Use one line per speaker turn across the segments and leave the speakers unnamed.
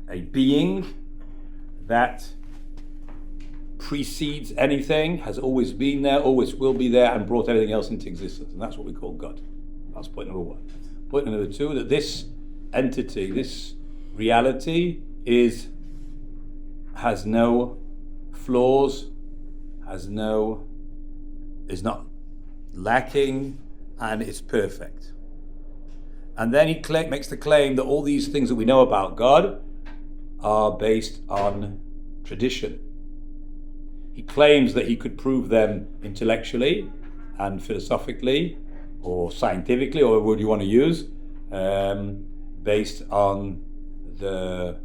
a being that precedes anything, has always been there, always will be there, and brought everything else into existence. And that's what we call God. That's point number one. Point number two, that this entity, this reality has no flaws, is not lacking, and is perfect. And then he makes the claim that all these things that we know about God are based on tradition. He claims that he could prove them intellectually and philosophically or scientifically, or whatever you want to use, based on the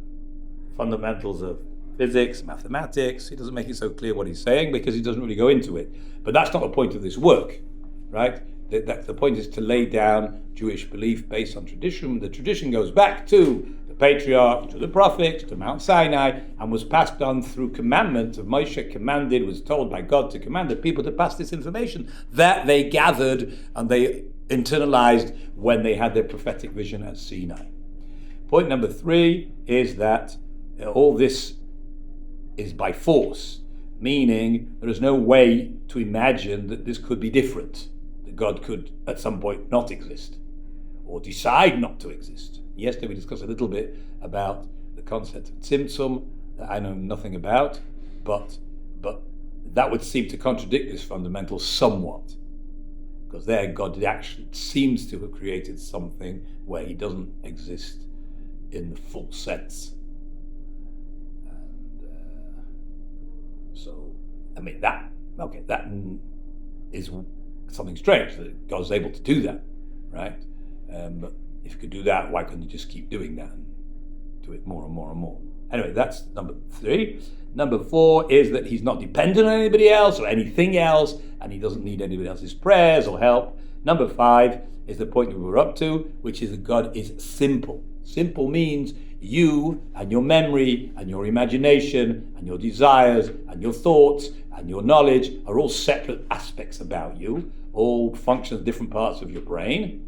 fundamentals of physics, mathematics. He doesn't make it so clear what he's saying because he doesn't really go into it. But that's not the point of this work, right? The point is to lay down Jewish belief based on tradition. The tradition goes back to the patriarchs, to the prophets, to Mount Sinai, and was passed on through commandment of Moshe was told by God to command the people to pass this information that they gathered and they internalized when they had their prophetic vision at Sinai. Point number three is that all this is by force, meaning there is no way to imagine that this could be different. God could at some point not exist or decide not to exist. Yesterday we discussed a little bit about the concept of tzimtzum that I know nothing about, but that would seem to contradict this fundamental somewhat, because there God actually seems to have created something where he doesn't exist in the full sense. And so, I mean, that is something strange that God's able to do that, right? But if you could do that, why couldn't you just keep doing that and do it more and more and more? Anyway, that's number three. Number four is that he's not dependent on anybody else or anything else, and he doesn't need anybody else's prayers or help. Number five is the point that we're up to, which is that God is simple. Simple means you and your memory and your imagination and your desires and your thoughts and your knowledge are all separate aspects about you, all function as different parts of your brain.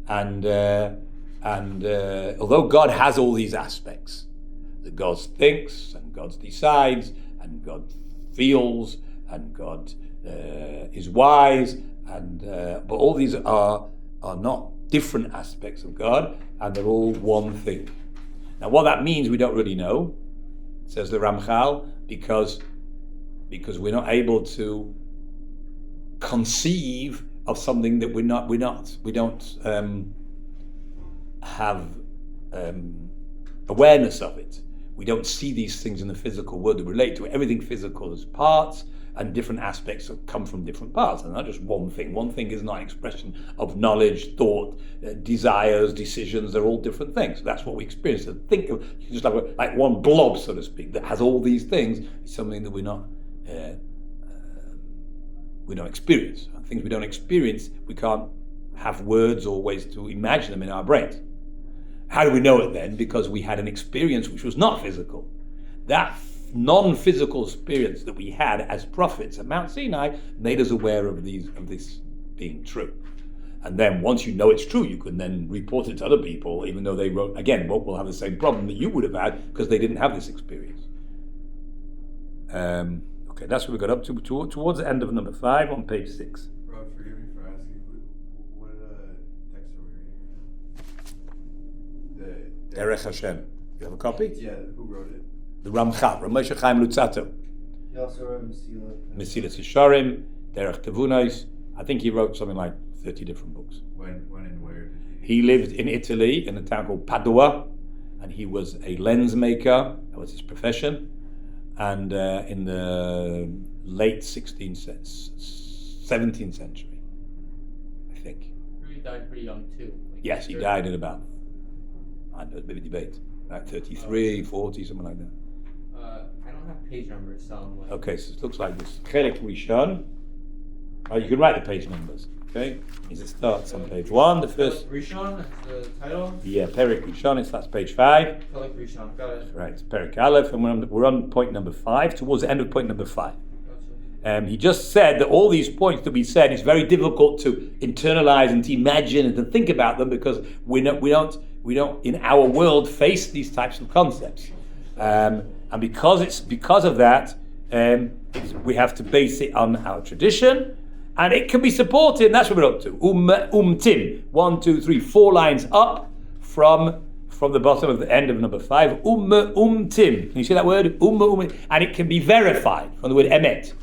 And although God has all these aspects, that God thinks and God decides and God feels and God is wise, and but all these are not different aspects of God, and they're all one thing. Now, what that means, we don't really know, says the Ramchal, because we're not able to conceive of something that we don't have awareness of it. We don't see these things in the physical world that relate to it. Everything physical is parts, and different aspects that come from different parts, and not just one thing. One thing is not an expression of knowledge, thought, desires, decisions. They're all different things. That's what we experience. So think of just like one blob, so to speak, that has all these things. It's something that we don't experience. And things we don't experience, we can't have words or ways to imagine them in our brains. How do we know it then? Because we had an experience which was not physical. That non-physical experience that we had as prophets at Mount Sinai made us aware of this being true. And then once you know it's true, you can then report it to other people, even though they will have the same problem that you would have had because they didn't have this experience. Okay, that's what we got up to towards the end of number 5 on page 6.
Rob, forgive me for asking, what text are we reading?
Derech Hashem. You have a copy?
Yeah, who wrote it?
The Ramchal, Rabbi Moshe Chaim Luzzatto.
He also wrote
Mesilas Shiurim, Derech Tevunos. I think he wrote something like 30 different books.
When and where did
he lived in Italy, in a town called Padua, and he was a lens maker. That was his profession. And in the late 17th century, I think.
He died pretty young too.
Yes, he died at about, I don't know, maybe debate, like 33, 40, something like that.
I don't have page numbers, so I'm like...
Okay, so it looks like this. Chelik Rishon. Oh, you can write the page numbers. Okay, means it starts on page 1. The first.
Rishon, that's the title.
Yeah, Perik Rishon. That's page 5.
Chelik Rishon, got it.
Right, it's Perik Aleph, and we're on point number 5. Towards the end of point number 5.
Gotcha.
He just said that all these points that we said, it's very difficult to internalize and to imagine and to think about them because we don't we don't in our world face these types of concepts, and because of that, we have to base it on our tradition, and it can be supported. And that's what we're up to. Umtim 1, 2, 3, 4 lines up from the bottom of the end of number 5. Umtim. Can you see that word? And it can be verified from the word emet.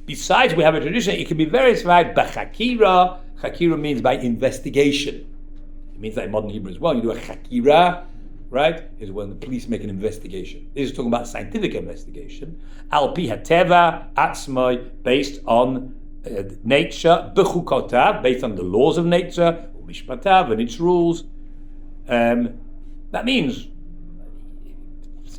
Besides, we have a tradition. It can be verified by chakira. Chakira means by investigation. It means that in modern Hebrew as well. You do a chakira, right? Is when the police make an investigation. This is talking about scientific investigation. Al pi hateva atzmai, based on nature, b'chukotav, based on the laws of nature, mishpatav, and its rules. That means,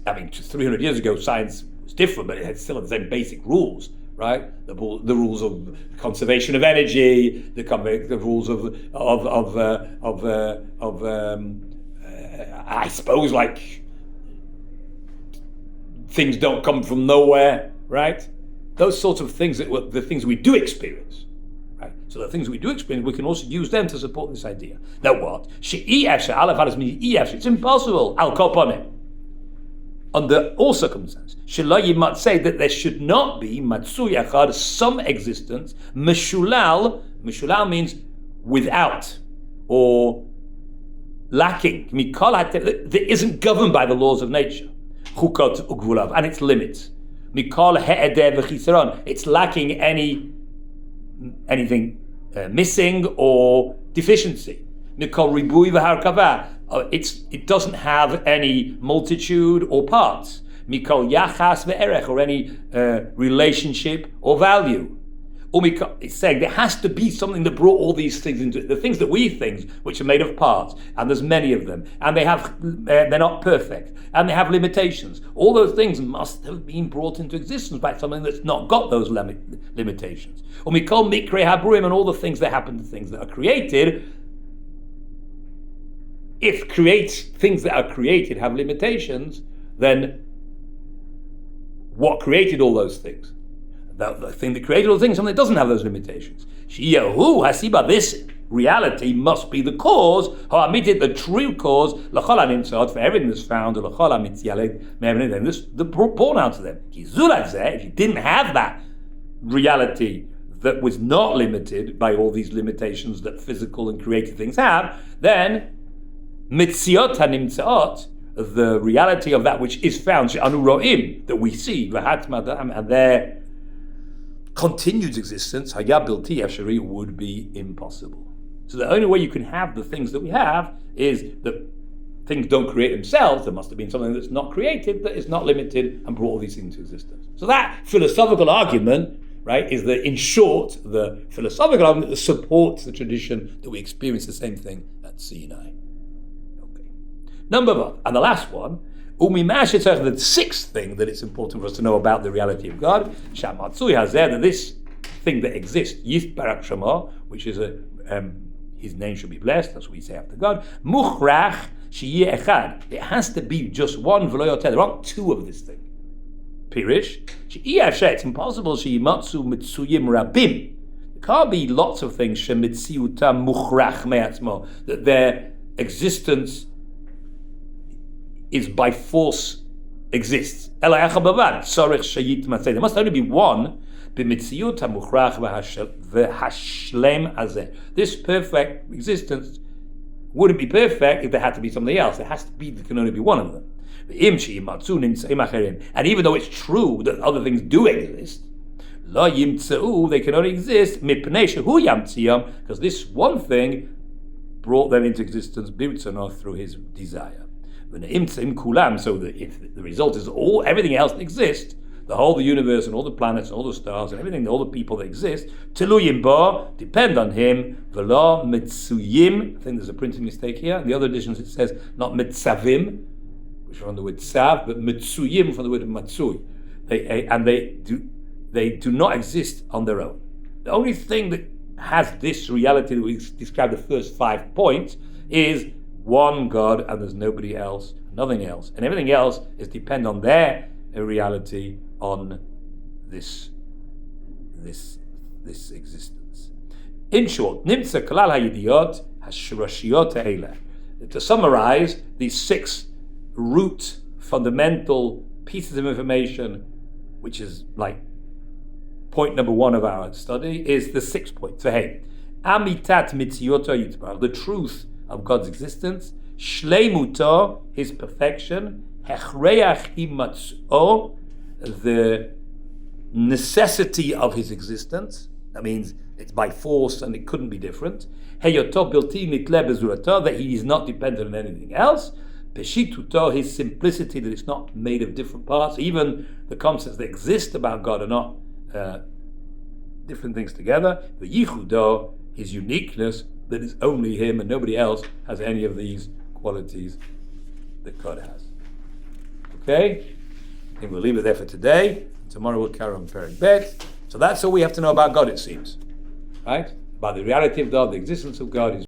300 years ago, science was different, but it had still the same basic rules, right? The rules of conservation of energy, the rules of I suppose, like, things don't come from nowhere, right? Those sorts of things that were the things we do experience, right? So the things we do experience, we can also use them to support this idea. Now what? It's impossible. Al koponim. Under all circumstances, you might say that there should not be matsui achad, some existence. Meshulal means without or lacking. That isn't governed by the laws of nature. Chukot ugvulav, and its limits. Mikol he'eder v'chisaron. It's lacking anything missing or deficiency. Mikol ribui v'harkava. It doesn't have any multitude or parts. Mikol yachas ve'erech, or any relationship or value. It's saying there has to be something that brought all these things into it. The things that we think, which are made of parts, and there's many of them, and they're not perfect, and they have limitations. All those things must have been brought into existence by something that's not got those limitations. Umikol mikre habruim, and all the things that happen to things that are created. If things that are created have limitations, then what created all those things? The thing that created all things, something that doesn't have those limitations. This reality must be the cause, the true cause, for everything that's found, this the born out of them. If you didn't have that reality that was not limited by all these limitations that physical and created things have, then mitziot hanimtzaot, the reality of that which is found, that we see, and their continued existence, hayabilti afshari, would be impossible. So the only way you can have the things that we have is that things don't create themselves. There must have been something that's not created, that is not limited, and brought all these things into existence. So that philosophical argument, right, is in short, the philosophical argument that supports the tradition that we experience the same thing at Sinai. Okay. Number 1, and the last one, the sixth thing that it's important for us to know about the reality of God, that this thing that exists, Yith Barak Shema, which is his name should be blessed, that's what we say after God, Mukhrach Shiyeh Echad. It has to be just one, there aren't two of this thing. Pirish, it's impossible, Shiyimatsu Mitsuyim Rabim. There can't be lots of things, Shemitziuta Mukhrach Me'atzmo, that their existence is by force exists. There must only be one. This perfect existence wouldn't be perfect if there had to be something else. There can only be one of them. And even though it's true that other things do exist, they can only exist because this one thing brought them into existence through his desire. So that if the result is everything else that exists, the universe and all the planets and all the stars and everything, all the people that exist, teluyim ba, depend on him, v'la mitzuyim. I think there's a printing mistake here. In the other editions it says not mitzavim, which are from the word tzav, but mitzuyim from the word matsui. They do not exist on their own. The only thing that has this reality that we described the first 5 points is one God, and there's nobody else, nothing else, and everything else is depend on their reality on this existence. In short, nimtza kalal hayidiyot hashurashiyot ha'eleh. to summarize, these 6 root fundamental pieces of information, which is like point number 1 of our study, is the 6th point. So hey, amitat mitziyoto yitbarach, the truth of God's existence, shleimuto, his perfection, hechreach himatz'o, the necessity of his existence. That means it's by force and it couldn't be different. Heyoto bilti nitle bezurato, that he is not dependent on anything else. Peshituto, his simplicity, that it's not made of different parts. Even the concepts that exist about God are not different things together. The yichudo, his uniqueness, that it's only him and nobody else has any of these qualities that God has. Okay? I think we'll leave it there for today. Tomorrow we'll carry on Perek Bet. So that's all we have to know about God, it seems. Right? About the reality of God, the existence of God is